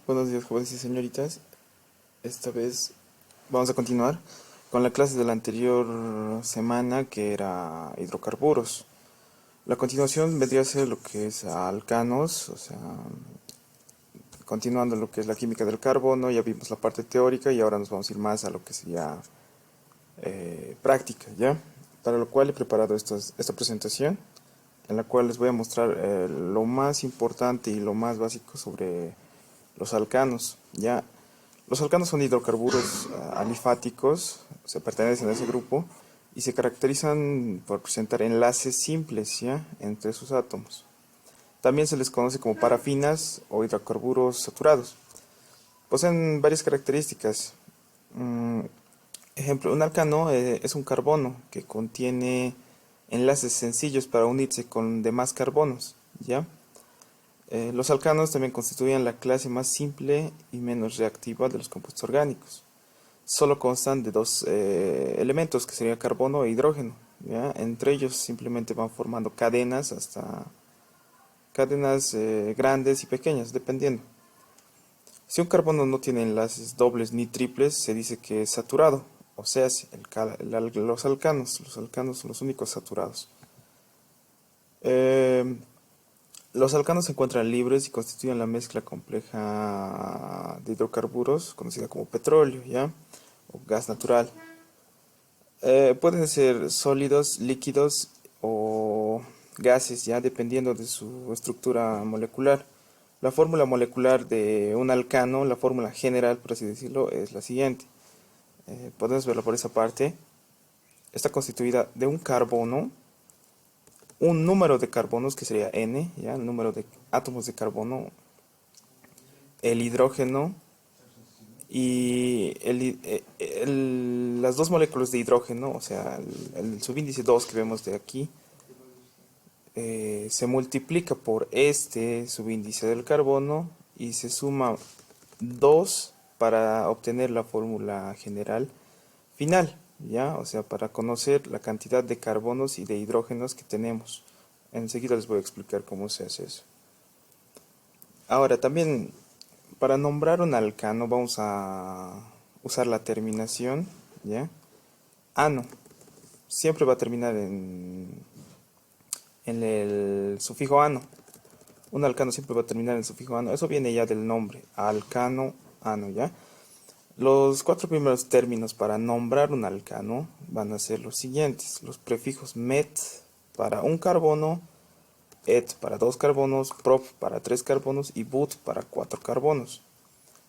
Buenos días, jóvenes y señoritas. Esta vez vamos a continuar con la clase de la anterior semana, que era hidrocarburos. La continuación vendría a ser lo que es alcanos, o sea, continuando lo que es la química del carbono. Ya vimos la parte teórica y ahora nos vamos a ir más a lo que sería práctica, ¿ya? Para lo cual he preparado esta presentación, en la cual les voy a mostrar lo más importante y lo más básico sobre los alcanos, ¿ya? Los alcanos son hidrocarburos alifáticos, se pertenecen a ese grupo y se caracterizan por presentar enlaces simples, ¿ya?, entre sus átomos. También se les conoce como parafinas o hidrocarburos saturados. Poseen varias características. Mm, Ejemplo, un alcano es un carbono que contiene enlaces sencillos para unirse con demás carbonos, ¿ya? Los alcanos también constituyen la clase más simple y menos reactiva de los compuestos orgánicos. Solo constan de dos elementos, que sería carbono e hidrógeno, ¿ya? Entre ellos simplemente van formando cadenas, hasta cadenas grandes y pequeñas, dependiendo. Si un carbono no tiene enlaces dobles ni triples, se dice que es saturado, o sea, los alcanos son los únicos saturados. Eh, los alcanos se encuentran libres y constituyen la mezcla compleja de hidrocarburos, conocida como petróleo, ¿ya?, o gas natural. Pueden ser sólidos, líquidos o gases, ya dependiendo de su estructura molecular. La fórmula molecular de un alcano, la fórmula general, por así decirlo, es la siguiente. Podemos verlo por esa parte. Está constituida de un carbono, un número de carbonos, que sería N, ¿ya?, el número de átomos de carbono, el hidrógeno y las dos moléculas de hidrógeno, o sea, el subíndice 2 que vemos de aquí, se multiplica por este subíndice del carbono y se suma 2 para obtener la fórmula general final, ¿ya? O sea, para conocer la cantidad de carbonos y de hidrógenos que tenemos. Enseguida les voy a explicar cómo se hace eso. Ahora, también, para nombrar un alcano vamos a usar la terminación, ¿ya? Ano. Siempre va a terminar en el sufijo ano. Un alcano siempre va a terminar en el sufijo ano. Eso viene ya del nombre, alcano, ano, ¿ya? Los cuatro primeros términos para nombrar un alcano van a ser los siguientes. Los prefijos met para un carbono, et para dos carbonos, prop para tres carbonos y but para cuatro carbonos.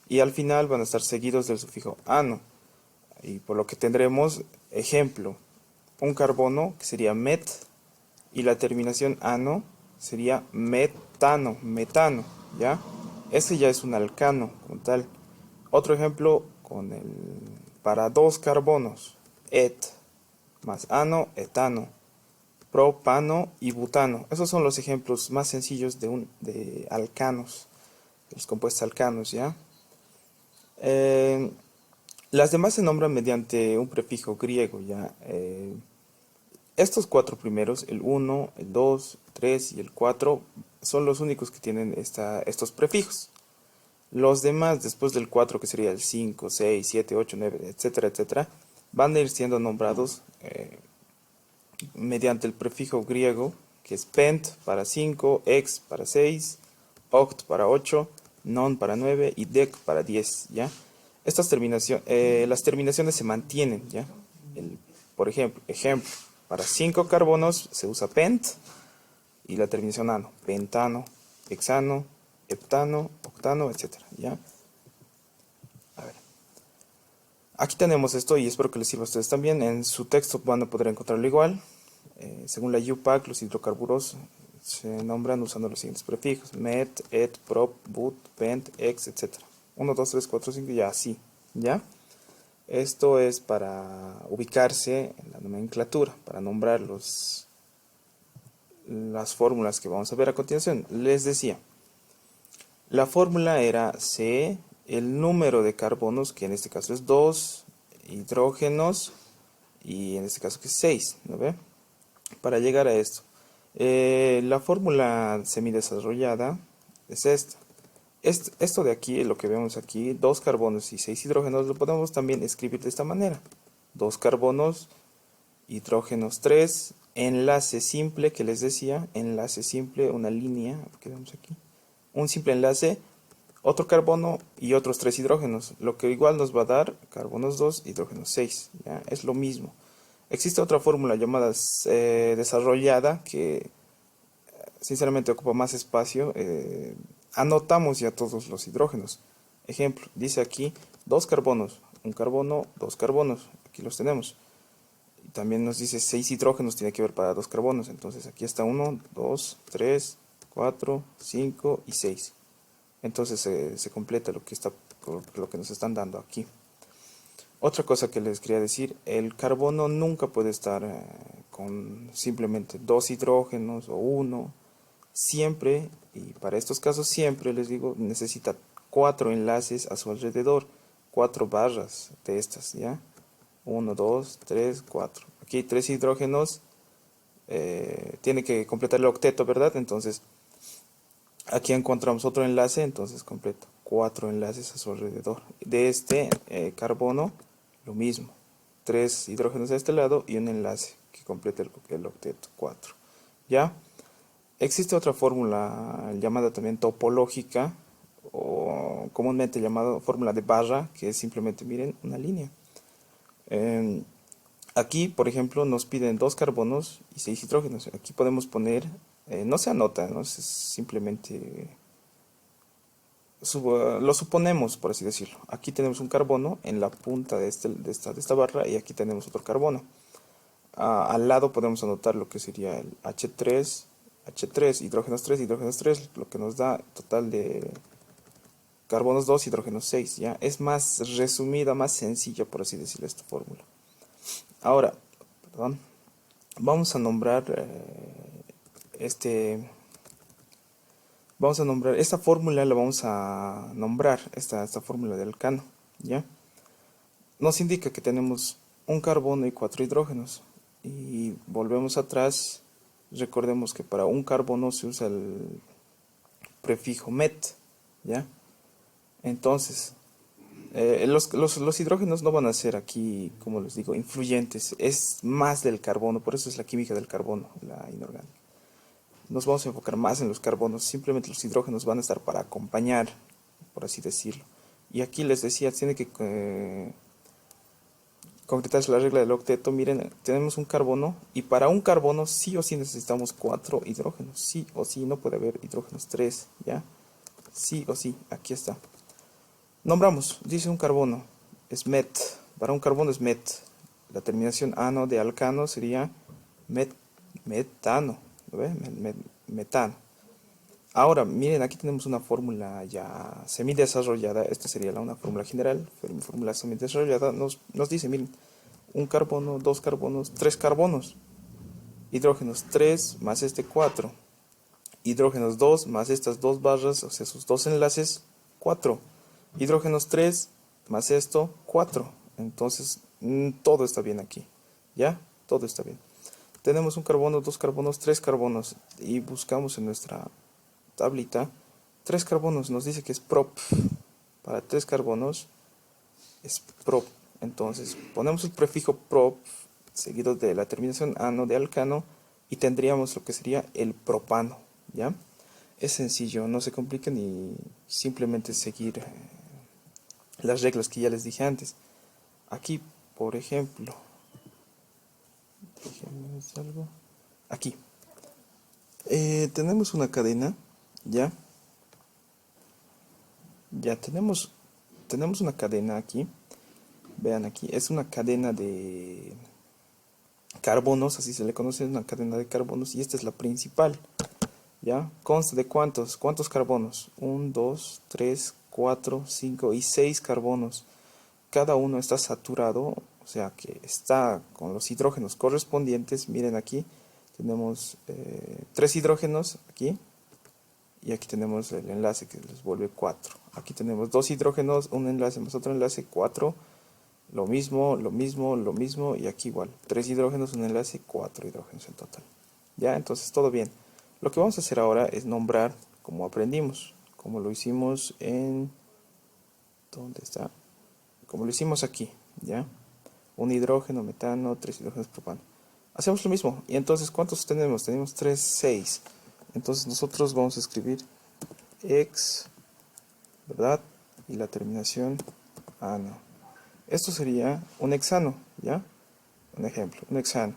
Y al final van a estar seguidos del sufijo ano. Y por lo que tendremos, ejemplo, un carbono que sería met y la terminación ano sería metano, metano, ¿ya? Ese ya es un alcano como tal. Otro ejemplo para dos carbonos, et más ano, etano, propano y butano. Esos son los ejemplos más sencillos de alcanos, de los compuestos alcanos, ¿ya? Eh, las demás se nombran mediante un prefijo griego, ¿ya? Estos cuatro primeros, el 1, el 2, el 3 y el 4, son los únicos que tienen estos prefijos. Los demás, después del 4, que sería el 5, 6, 7, 8, 9, etcétera, etcétera, van a ir siendo nombrados mediante el prefijo griego, que es pent para 5, ex para 6, oct para 8, non para 9 y dec para 10, ¿ya? Las terminaciones se mantienen, ¿ya? Por ejemplo, para 5 carbonos se usa pent y la terminación ano, pentano, hexano, heptano, octano, etcétera, ¿ya? A ver. Aquí tenemos esto y espero que les sirva a ustedes también. En su texto van a poder encontrarlo igual. Según la UPAC, los hidrocarburos se nombran usando los siguientes prefijos: met, et, prop, but, pent, ex, etc. 1, 2, 3, 4, 5 y así, ¿ya? Esto es para ubicarse en la nomenclatura, para nombrar las fórmulas que vamos a ver a continuación. Les decía, la fórmula era C, el número de carbonos, que en este caso es 2, hidrógenos, y en este caso que es 6, ¿no ve? Para llegar a esto, la fórmula semidesarrollada es esta. Esto de aquí, lo que vemos aquí, 2 carbonos y 6 hidrógenos, lo podemos también escribir de esta manera. 2 carbonos, hidrógenos 3, enlace simple que les decía, enlace simple, una línea, que vemos aquí, un simple enlace, otro carbono y otros 3 hidrógenos, lo que igual nos va a dar carbonos 2, hidrógenos 6, ¿ya? Es lo mismo. Existe otra fórmula llamada desarrollada que sinceramente ocupa más espacio. Anotamos ya todos los hidrógenos. Ejemplo, dice aquí 2 carbonos, un carbono, 2 carbonos, aquí los tenemos. Y también nos dice 6 hidrógenos, tiene que ver para 2 carbonos, entonces aquí está 1, 2, 3, 4, 5 y 6. Entonces se completa lo que nos están dando aquí. Otra cosa que les quería decir, el carbono nunca puede estar con simplemente 2 hidrógenos o 1. Siempre, y para estos casos siempre les digo, necesita 4 enlaces a su alrededor, 4 barras de estas, ¿ya? 1, 2, 3, 4. Aquí hay 3 hidrógenos, tiene que completar el octeto, ¿verdad? Entonces, aquí encontramos otro enlace, entonces completo 4 enlaces a su alrededor. De este carbono, lo mismo, 3 hidrógenos a este lado y un enlace que complete el octeto, 4. ¿Ya? Existe otra fórmula llamada también topológica, o comúnmente llamada fórmula de barra, que es simplemente, miren, una línea. Aquí, por ejemplo, nos piden 2 carbonos y 6 hidrógenos. Aquí podemos poner, no se anota, ¿no? Es simplemente lo suponemos, por así decirlo. Aquí tenemos un carbono en la punta de esta barra y aquí tenemos otro carbono. Al lado podemos anotar lo que sería el H3, hidrógenos 3, hidrógenos 3, lo que nos da total de carbonos 2, hidrógenos 6, ¿ya? Es más resumida, más sencilla, por así decirlo, esta fórmula. Ahora, perdón, vamos a nombrar esta fórmula, la vamos a nombrar, esta fórmula del alcano, ¿ya? Nos indica que tenemos un carbono y 4 hidrógenos. Y volvemos atrás, recordemos que para un carbono se usa el prefijo met, ¿ya? Entonces, los hidrógenos no van a ser aquí, como les digo, influyentes, es más del carbono, por eso es la química del carbono, la inorgánica. Nos vamos a enfocar más en los carbonos, simplemente los hidrógenos van a estar para acompañar, por así decirlo. Y aquí les decía, tiene que concretarse la regla del octeto. Miren, tenemos un carbono y para un carbono sí o sí necesitamos 4 hidrógenos, sí o sí, no puede haber hidrógenos 3, ¿ya? Sí o sí, aquí está. Nombramos, dice un carbono, es met, para un carbono es met. La terminación ano de alcano sería metano, ¿lo ve? Metano. Ahora, miren, aquí tenemos una fórmula ya semidesarrollada. Esta sería una fórmula general, fórmula semidesarrollada. Nos dice, miren, un carbono, 2 carbonos, 3 carbonos. Hidrógenos 3 más este 4. Hidrógenos 2 más estas 2 barras, o sea, sus 2 enlaces, 4. Hidrógenos 3 más esto, 4. Entonces, todo está bien aquí. ¿Ya? Todo está bien. Tenemos un carbono, 2 carbonos, 3 carbonos. Y buscamos en nuestra tablita 3 carbonos. Nos dice que es prop. Para 3 carbonos es prop. Entonces, ponemos el prefijo prop seguido de la terminación ano de alcano y tendríamos lo que sería el propano. ¿Ya? Es sencillo, no se compliquen y simplemente seguir las reglas que ya les dije antes. Aquí, por ejemplo, déjenme ver algo. Aquí tenemos una cadena, ya tenemos una cadena aquí. Vean aquí, es una cadena de carbonos, así se le conoce, una cadena de carbonos, y esta es la principal. ¿Ya? Consta de cuántos carbonos, 1, 2, 3, 4, 5 y 6 carbonos. Cada uno está saturado, o sea que está con los hidrógenos correspondientes. Miren aquí, tenemos 3 hidrógenos aquí, y aquí tenemos el enlace que les vuelve 4. Aquí tenemos 2 hidrógenos, un enlace más otro enlace, 4. Lo mismo, lo mismo, lo mismo, y aquí igual, 3 hidrógenos, un enlace, 4 hidrógenos en total. Ya, entonces todo bien. Lo que vamos a hacer ahora es nombrar como aprendimos como lo hicimos en... ¿Dónde está? Como lo hicimos aquí, ¿ya? Un hidrógeno, metano, 3 hidrógenos, propano. Hacemos lo mismo. Y entonces, ¿cuántos tenemos? Tenemos 3, 6. Entonces nosotros vamos a escribir ex, ¿verdad? Y la terminación ano. Esto sería un hexano, ¿ya? Un ejemplo, un hexano.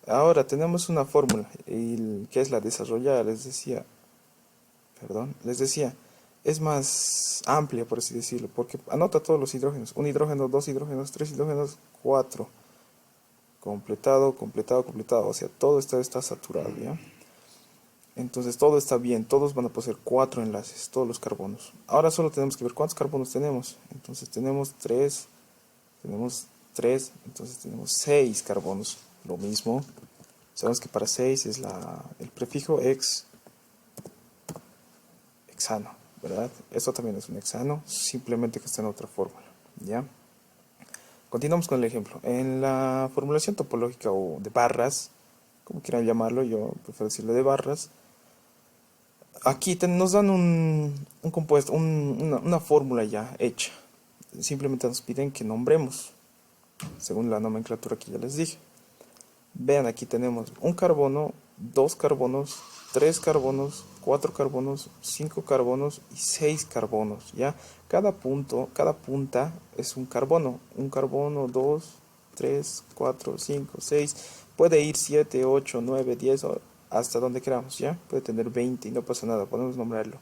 Ahora tenemos una fórmula, que es la desarrollada, les decía, es más amplia, por así decirlo, porque anota todos los hidrógenos. Un hidrógeno, dos hidrógenos, tres hidrógenos, cuatro. Completado, completado, completado. O sea, todo está saturado, ¿ya? Entonces todo está bien, todos van a poseer 4 enlaces, todos los carbonos. Ahora solo tenemos que ver cuántos carbonos tenemos. Entonces tenemos 3, entonces tenemos 6 carbonos. Lo mismo, sabemos que para 6 es el prefijo hexano, ¿verdad? Esto también es un hexano, simplemente que está en otra fórmula, ¿ya? Continuamos con el ejemplo. En la formulación topológica o de barras, como quieran llamarlo, yo prefiero decirlo de barras. Aquí nos dan un compuesto, una fórmula ya hecha. Simplemente nos piden que nombremos, según la nomenclatura que ya les dije. Vean, aquí tenemos un carbono, dos carbonos, tres carbonos, cuatro carbonos, cinco carbonos y 6 carbonos, ¿ya? Cada punta es un carbono. Un carbono, 2, 3, 4, 5, 6. Puede ir 7, 8, 9, 10, hasta donde queramos, ¿ya? Puede tener 20 y no pasa nada, podemos nombrarlo.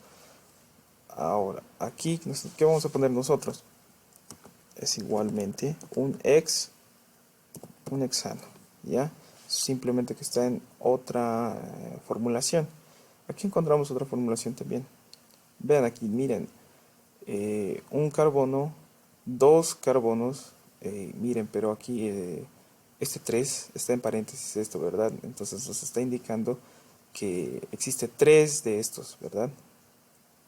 Ahora, aquí, ¿qué vamos a poner nosotros? Es igualmente un hexano, ¿ya? Simplemente que está en otra formulación. Aquí encontramos otra formulación también. Vean aquí, miren, un carbono, dos carbonos, miren, pero aquí este 3 está en paréntesis esto, ¿verdad? Entonces nos está indicando que existe 3 de estos, ¿verdad?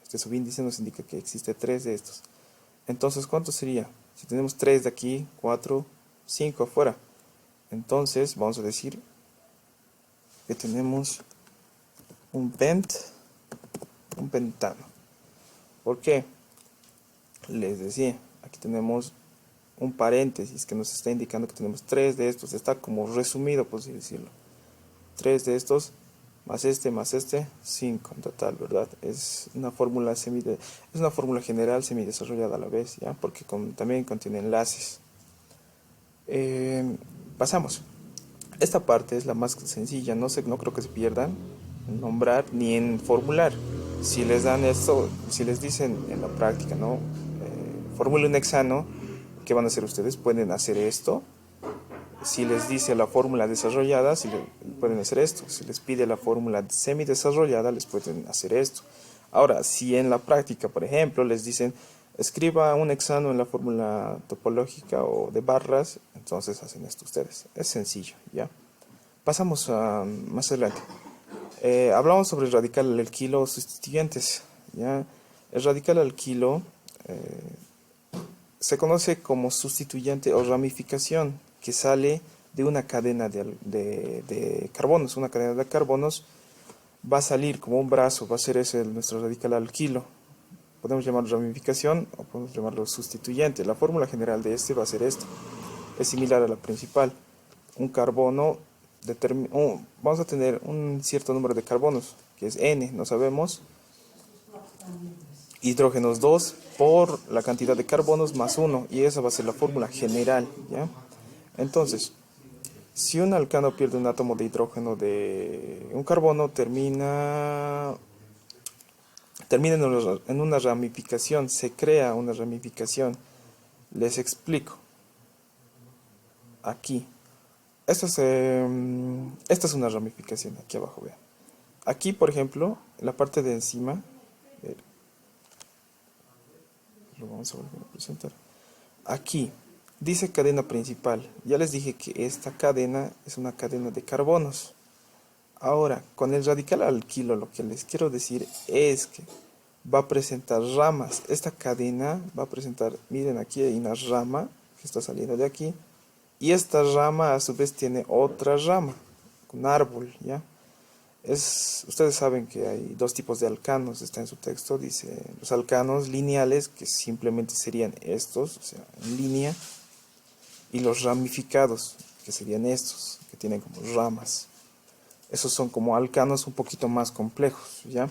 Este subíndice nos indica que existe 3 de estos. Entonces, ¿cuánto sería? Si tenemos 3 de aquí, 4, 5 afuera. Entonces, vamos a decir que tenemos un pentano. ¿Por qué? Les decía, aquí tenemos un paréntesis que nos está indicando que tenemos 3 de estos. Está como resumido, por así decirlo. 3 de estos, más este, 5 en total, ¿verdad? Es una fórmula es una fórmula general semidesarrollada a la vez, ¿ya? Porque también contiene enlaces. Pasamos. Esta parte es la más sencilla, no creo que se pierdan en nombrar ni en formular. Si les dan esto, si les dicen en la práctica, ¿no? Formule un hexano, ¿qué van a hacer ustedes? Pueden hacer esto. Si les dice la fórmula desarrollada, pueden hacer esto. Si les pide la fórmula semidesarrollada, les pueden hacer esto. Ahora, si en la práctica, por ejemplo, les dicen escriba un hexano en la fórmula topológica o de barras, entonces hacen esto ustedes. Es sencillo, ¿ya? Pasamos a más adelante. Hablamos sobre el radical alquilo o sustituyentes, ¿ya? El radical alquilo se conoce como sustituyente o ramificación que sale de una cadena de carbonos. Una cadena de carbonos va a salir como un brazo, va a ser ese nuestro radical alquilo. Podemos llamarlo ramificación o podemos llamarlo sustituyente. La fórmula general de este va a ser esta. Es similar a la principal. Un carbono, vamos a tener un cierto número de carbonos, que es N, no sabemos. Hidrógenos 2 por la cantidad de carbonos más 1, y esa va a ser la fórmula general, ¿ya? Entonces, si un alcano pierde un átomo de hidrógeno de un carbono, termina en una ramificación, se crea una ramificación. Les explico. Aquí. Esta es una ramificación, aquí abajo, vean. Aquí, por ejemplo, en la parte de encima, lo vamos a volver a presentar. Aquí, dice cadena principal. Ya les dije que esta cadena es una cadena de carbonos. Ahora, con el radical alquilo, lo que les quiero decir es que va a presentar ramas. Esta cadena va a presentar, miren, aquí hay una rama que está saliendo de aquí. Y esta rama a su vez tiene otra rama, un árbol, ¿ya? Ustedes saben que hay dos tipos de alcanos, está en su texto, dice los alcanos lineales, que simplemente serían estos, o sea, en línea, y los ramificados, que serían estos, que tienen como ramas. Esos son como alcanos un poquito más complejos, ¿ya?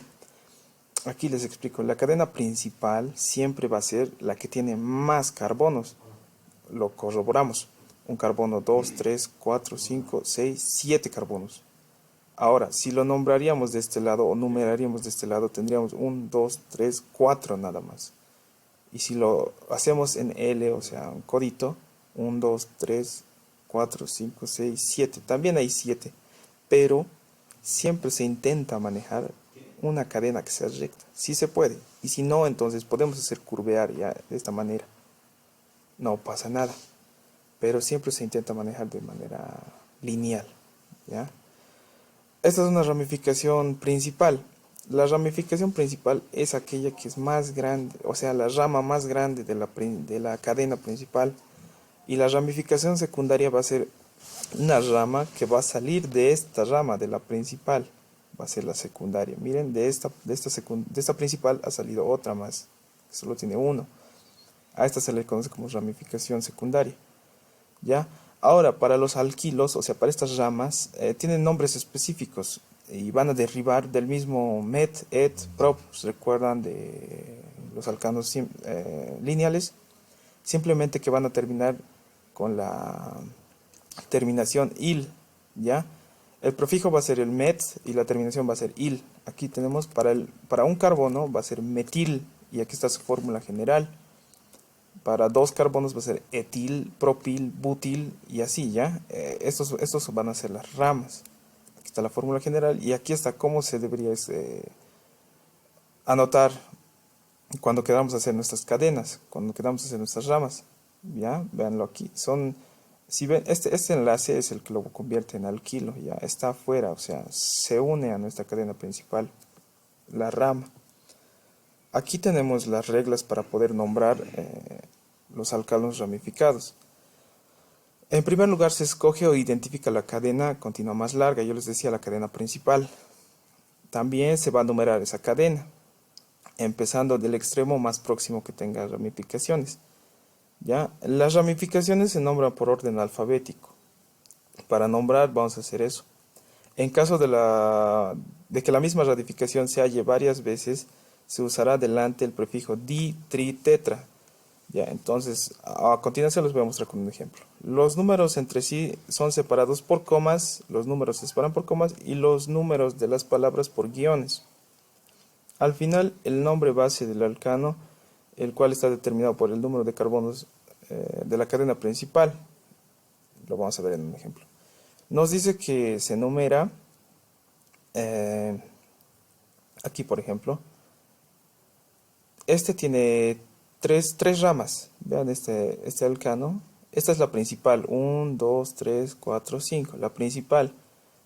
Aquí les explico, la cadena principal siempre va a ser la que tiene más carbonos. Lo corroboramos. Un carbono, 2, 3, 4, 5, 6, 7 carbonos. Ahora, si lo nombraríamos de este lado o numeraríamos de este lado, tendríamos 1, 2, 3, 4 nada más. Y si lo hacemos en L, o sea, un codito, 1, 2, 3, 4, 5, 6, 7. También hay 7, pero siempre se intenta manejar una cadena que sea recta. Si se puede. Y si no, entonces podemos hacer curvear ya de esta manera. No pasa nada. Pero siempre se intenta manejar de manera lineal, ¿ya? Esta es una ramificación principal. La ramificación principal es aquella que es más grande, o sea, la rama más grande de la cadena principal. Y la ramificación secundaria va a ser una rama que va a salir de esta rama, de la principal. Va a ser la secundaria. Miren, de esta principal ha salido otra más, que solo tiene uno. A esta se le conoce como ramificación secundaria. ¿Ya? Ahora, para los alquilos, o sea, para estas ramas, tienen nombres específicos y van a derivar del mismo met, et, prop. ¿Se recuerdan de los alcanos lineales? Simplemente que van a terminar con la terminación il, ¿ya? El prefijo va a ser el met y la terminación va a ser il. Aquí tenemos para un carbono va a ser metil y aquí está su fórmula general. Para dos carbonos va a ser etil, propil, butil y así, ¿ya? Estos van a ser las ramas. Aquí está la fórmula general y aquí está cómo se debería anotar cuando queramos hacer nuestras cadenas, cuando queramos hacer nuestras ramas. ¿Ya? Véanlo aquí. Si ven, este enlace es el que lo convierte en alquilo, ¿ya? Está afuera, o sea, se une a nuestra cadena principal, la rama. Aquí tenemos las reglas para poder nombrar los alcanos ramificados. En primer lugar, se escoge o identifica la cadena continua más larga. Yo les decía la cadena principal. También se va a numerar esa cadena, empezando del extremo más próximo que tenga ramificaciones. ¿Ya? Las ramificaciones se nombran por orden alfabético. Para nombrar vamos a hacer eso. En caso de que la misma ramificación se halle varias veces, se usará delante el prefijo di, tri, tetra. Ya, entonces, a continuación les voy a mostrar con un ejemplo. Los números entre sí son separados por comas, los números se separan por comas y los números de las palabras por guiones. Al final, el nombre base del alcano, el cual está determinado por el número de carbonos de la cadena principal. Lo vamos a ver en un ejemplo. Nos dice que se numera, aquí por ejemplo, este tiene tres ramas. Vean este alcano. Esta es la principal. 1, 2, 3, 4, 5. La principal.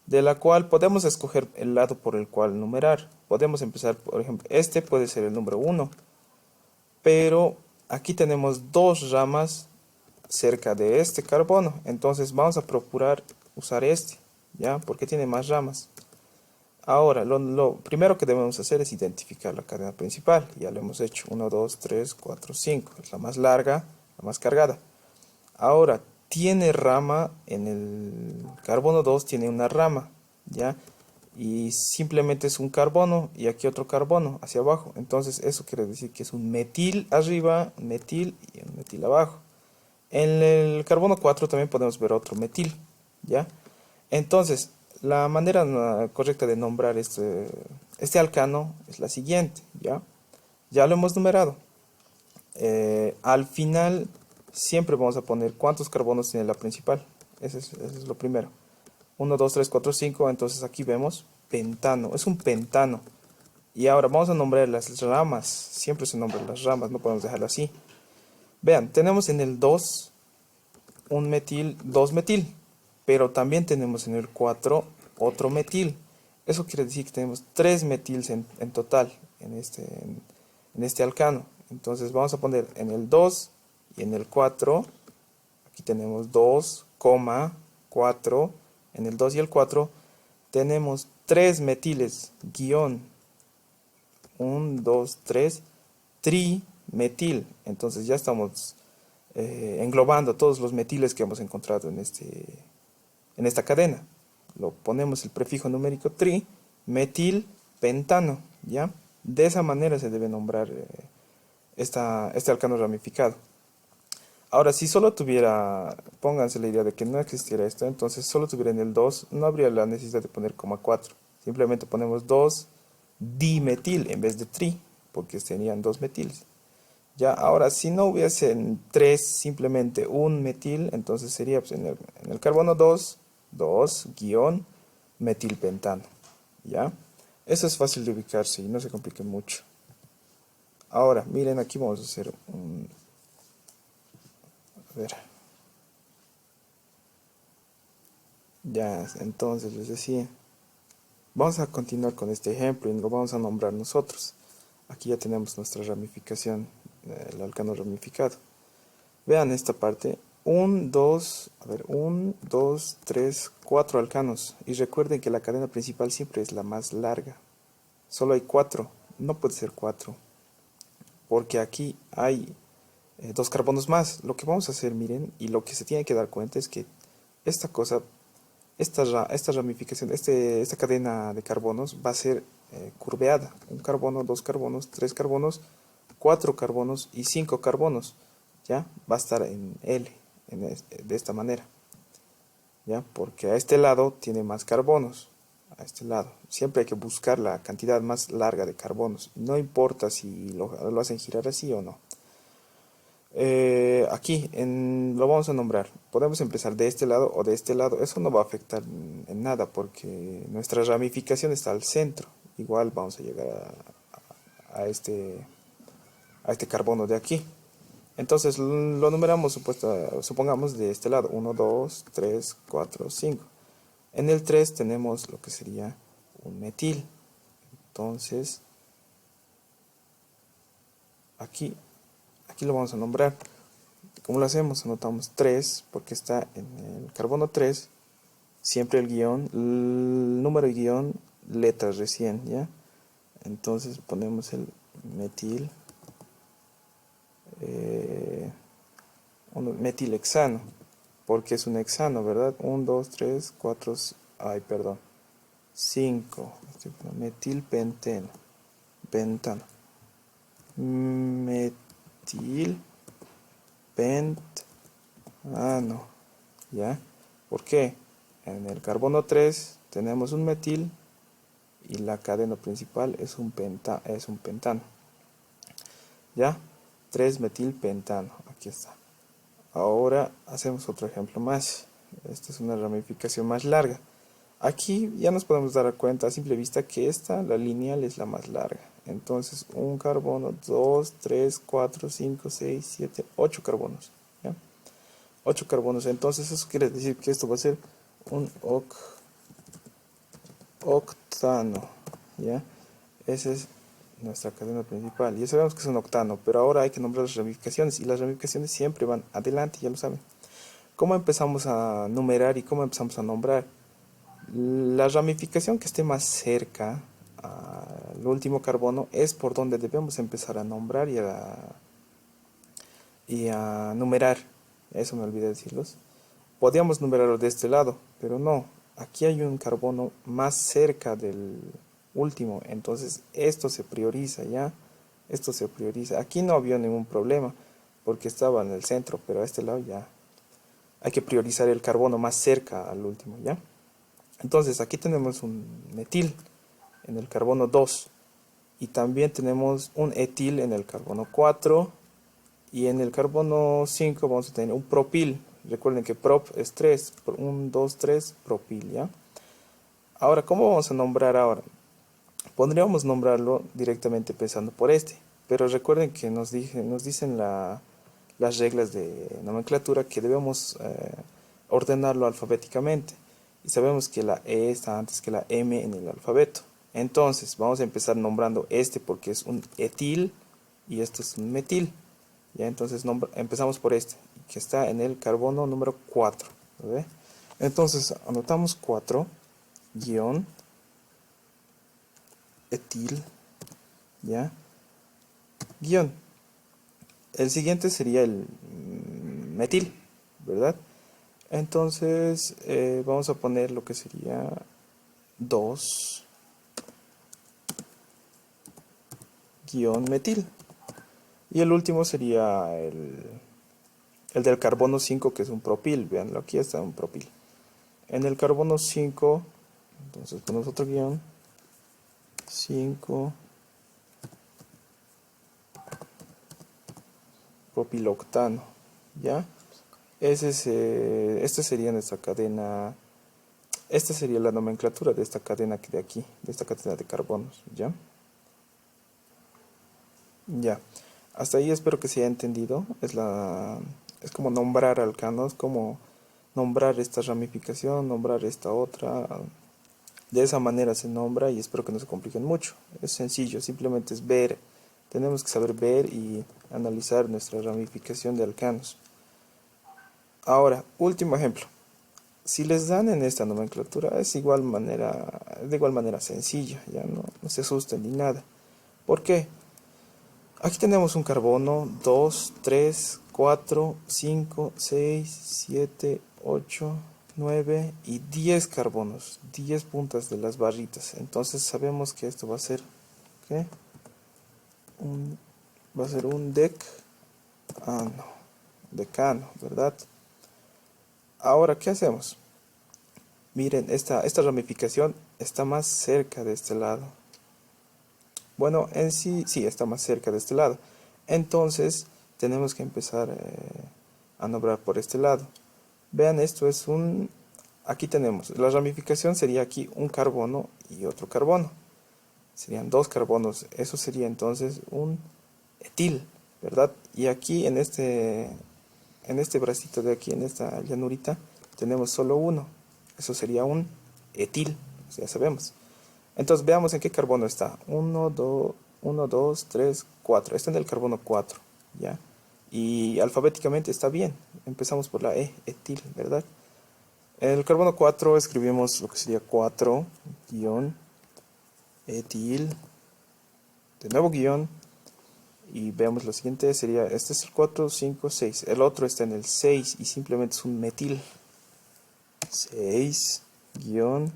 De la cual podemos escoger el lado por el cual numerar. Podemos empezar, por ejemplo, este puede ser el número 1. Pero aquí tenemos dos ramas cerca de este carbono. Entonces vamos a procurar usar este, ¿ya? Porque tiene más ramas. Ahora, lo primero que debemos hacer es identificar la cadena principal. Ya lo hemos hecho. 1, 2, 3, 4, 5. Es la más larga, la más cargada. Ahora, tiene rama, en el carbono 2 tiene una rama, ¿ya? Y simplemente es un carbono y aquí otro carbono hacia abajo. Entonces eso quiere decir que es un metil arriba, un metil y un metil abajo. En el carbono 4 también podemos ver otro metil, ¿ya? Entonces, la manera correcta de nombrar este alcano es la siguiente, ¿ya? Ya lo hemos numerado. Al final siempre vamos a poner cuántos carbonos tiene la principal. Eso es lo primero. 1, 2, 3, 4, 5. Entonces aquí vemos pentano. Es un pentano. Y ahora vamos a nombrar las ramas. Siempre se nombran las ramas. No podemos dejarlo así. Vean, tenemos en el 2 un metil, 2 metil. Pero también tenemos en el 4 otro metil. Eso quiere decir que tenemos 3 metils en total en este alcano. Entonces vamos a poner en el 2 y en el 4. Aquí tenemos 2, 4. En el 2 y el 4 tenemos 3 metiles, guión 1, 2, 3, trimetil. Entonces ya estamos englobando todos los metiles que hemos encontrado en esta cadena. Lo ponemos el prefijo numérico tri, metil, pentano, ¿ya? De esa manera se debe nombrar este alcano ramificado. Ahora, si solo tuviera, pónganse la idea de que no existiera esto, entonces solo tuviera en el 2, no habría la necesidad de poner coma 4. Simplemente ponemos 2 dimetil en vez de tri, porque serían 2 metiles. Ya, ahora, si no hubiesen 3, simplemente un metil, entonces sería pues, en el carbono 2, 2 guión metilpentano. ¿Ya? Eso es fácil de ubicarse y no se complique mucho. Ahora, miren, aquí vamos a hacer un... A ver. Ya, entonces les decía, vamos a continuar con este ejemplo y lo vamos a nombrar nosotros. Aquí ya tenemos nuestra ramificación, el alcano ramificado. Vean esta parte, 1, 2, 3, 4 alcanos. Y recuerden que la cadena principal siempre es la más larga. Solo hay 4, no puede ser 4, porque aquí hay 2 carbonos más. Lo que vamos a hacer, miren, y lo que se tiene que dar cuenta es que esta cosa, esta ramificación, esta cadena de carbonos va a ser curveada. Un carbono, 2 carbonos, 3 carbonos, 4 carbonos y 5 carbonos. ¿Ya? Va a estar en L, de esta manera. ¿Ya? Porque a este lado tiene más carbonos. A este lado. Siempre hay que buscar la cantidad más larga de carbonos. No importa si lo hacen girar así o no. Aquí lo vamos a nombrar. Podemos empezar de este lado o de este lado. Eso no va a afectar en nada porque nuestra ramificación está al centro. Igual vamos a llegar a este carbono de aquí. Entonces lo numeramos, supongamos de este lado. 1, 2, 3, 4, 5. En el 3 tenemos lo que sería un metil. Entonces, aquí lo vamos a nombrar. ¿Cómo lo hacemos? Anotamos 3 porque está en el carbono 3. Siempre el guión, el número y guión, letras recién, ¿ya? Entonces ponemos el metil, metilhexano, porque es un hexano, ¿verdad? 1, 2, 3, 4, 5. Metilpentano. Metilpentano. ¿Ya? ¿Por qué? En el carbono 3 tenemos un metil y la cadena principal es un pentano. ¿Ya? 3-metilpentano. Aquí está. Ahora hacemos otro ejemplo más. Esta es una ramificación más larga. Aquí ya nos podemos dar cuenta a simple vista que la lineal es la más larga. Entonces, un carbono, 2, 3, 4, 5, 6, 7, 8 carbonos. ¿Ya? 8 carbonos. Entonces, eso quiere decir que esto va a ser un octano. ¿Ya? Esa es nuestra cadena principal. Ya sabemos que es un octano, pero ahora hay que nombrar las ramificaciones. Y las ramificaciones siempre van adelante, ya lo saben. ¿Cómo empezamos a numerar y cómo empezamos a nombrar? La ramificación que esté más cerca al último carbono es por donde debemos empezar a nombrar y a numerar. Eso me olvidé decirlos. Podíamos numerarlo de este lado, pero no. Aquí hay un carbono más cerca del último, entonces esto se prioriza, ¿ya? Esto se prioriza. Aquí no había ningún problema porque estaba en el centro, pero a este lado ya hay que priorizar el carbono más cerca al último, ¿ya? Entonces aquí tenemos un metil en el carbono 2 y también tenemos un etil en el carbono 4 y en el carbono 5 vamos a tener un propil. Recuerden que prop es 3, 1, 2, 3, propil, ¿ya? Ahora, ¿cómo vamos a nombrar ahora? Podríamos nombrarlo directamente empezando por este, pero recuerden que nos dicen las reglas de nomenclatura que debemos ordenarlo alfabéticamente. Y sabemos que la E está antes que la M en el alfabeto. Entonces, vamos a empezar nombrando este porque es un etil y esto es un metil. ¿Ya? Entonces, empezamos por este, que está en el carbono número 4. ¿Ve? Entonces, anotamos 4. guión, etil, ya, guión. El siguiente sería el metil, ¿verdad? Entonces vamos a poner lo que sería 2 guión metil. Y el último sería el del carbono 5, que es un propil. Veanlo, aquí está un propil. En el carbono 5, entonces ponemos otro guión, 5 propiloctano, ¿ya? Este sería nuestra cadena, esta sería la nomenclatura de esta cadena de aquí, de esta cadena de carbonos, ¿ya? Ya, hasta ahí espero que se haya entendido. Es como nombrar alcanos, como nombrar esta ramificación, nombrar esta otra. De esa manera se nombra y espero que no se compliquen mucho. Es sencillo, simplemente es ver. Tenemos que saber ver y analizar nuestra ramificación de alcanos. Ahora, último ejemplo. Si les dan en esta nomenclatura es de igual manera sencilla, ya no se asusten ni nada. ¿Por qué? Aquí tenemos un carbono, 2, 3, 4, 5, 6, 7, 8, 9 y 10 carbonos, 10 puntas de las barritas. Entonces sabemos que esto va a ser, ¿qué? Va a ser un decano, ¿verdad? Ahora, ¿qué hacemos? Miren, esta ramificación está más cerca de este lado. Bueno, en sí está más cerca de este lado. Entonces, tenemos que empezar a nombrar por este lado. Vean, esto es aquí tenemos, la ramificación sería aquí un carbono y otro carbono. Serían 2 carbonos. Eso sería entonces un etil, ¿verdad? Y aquí en este bracito de aquí, en esta llanurita, tenemos solo uno. Eso sería un etil, ya sabemos. Entonces veamos en qué carbono está. 1, 2, 3, 4. Está en el carbono 4, ¿ya? Y alfabéticamente está bien. Empezamos por la E, etil, ¿verdad? En el carbono 4 escribimos lo que sería 4, guión, etil, de nuevo guión, y veamos lo siguiente, sería, este es el 4, 5, 6. El otro está en el 6 y simplemente es un metil. 6, guión,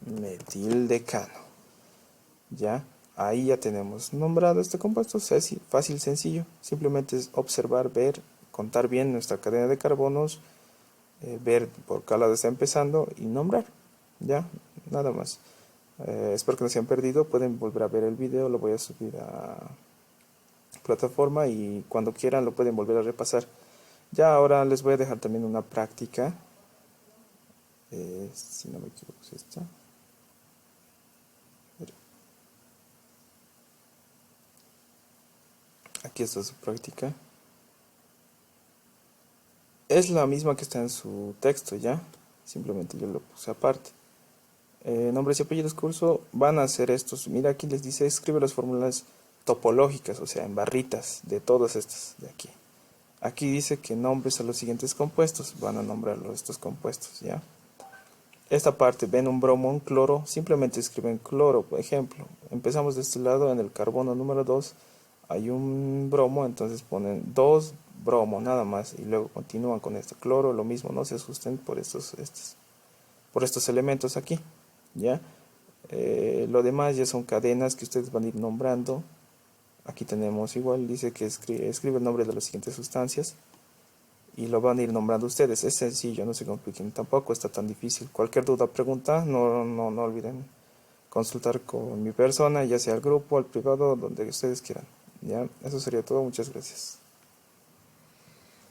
metildecano. Ya, ahí ya tenemos nombrado este compuesto. Es fácil, sencillo. Simplemente es observar, ver, contar bien nuestra cadena de carbonos, ver por qué lado está empezando y nombrar. Ya, nada más. Espero que no se hayan perdido. Pueden volver a ver el video. Lo voy a subir a plataforma y cuando quieran lo pueden volver a repasar. Ya ahora les voy a dejar también una práctica. Si no me equivoco es esta. Aquí está su práctica. Es la misma que está en su texto, ¿ya? Simplemente yo lo puse aparte. Nombres y apellidos curso van a ser estos. Mira, aquí les dice, escribe las fórmulas topológicas, o sea, en barritas de todas estas de aquí. Aquí dice que nombres a los siguientes compuestos. Van a nombrarlos estos compuestos, ¿ya? Esta parte, ven un bromo, un cloro, simplemente escriben cloro, por ejemplo. Empezamos de este lado, en el carbono número 2 hay un bromo, entonces ponen 2 bromo nada más y luego continúan con este cloro, lo mismo, no se asusten por estos elementos aquí, ¿ya? Lo demás ya son cadenas que ustedes van a ir nombrando. Aquí tenemos igual, dice que escribe el nombre de las siguientes sustancias y lo van a ir nombrando ustedes. Es sencillo, no se compliquen, tampoco está tan difícil. Cualquier duda, pregunta, no olviden consultar con mi persona, ya sea al grupo, al privado, donde ustedes quieran. ¿Ya? Eso sería todo, muchas gracias.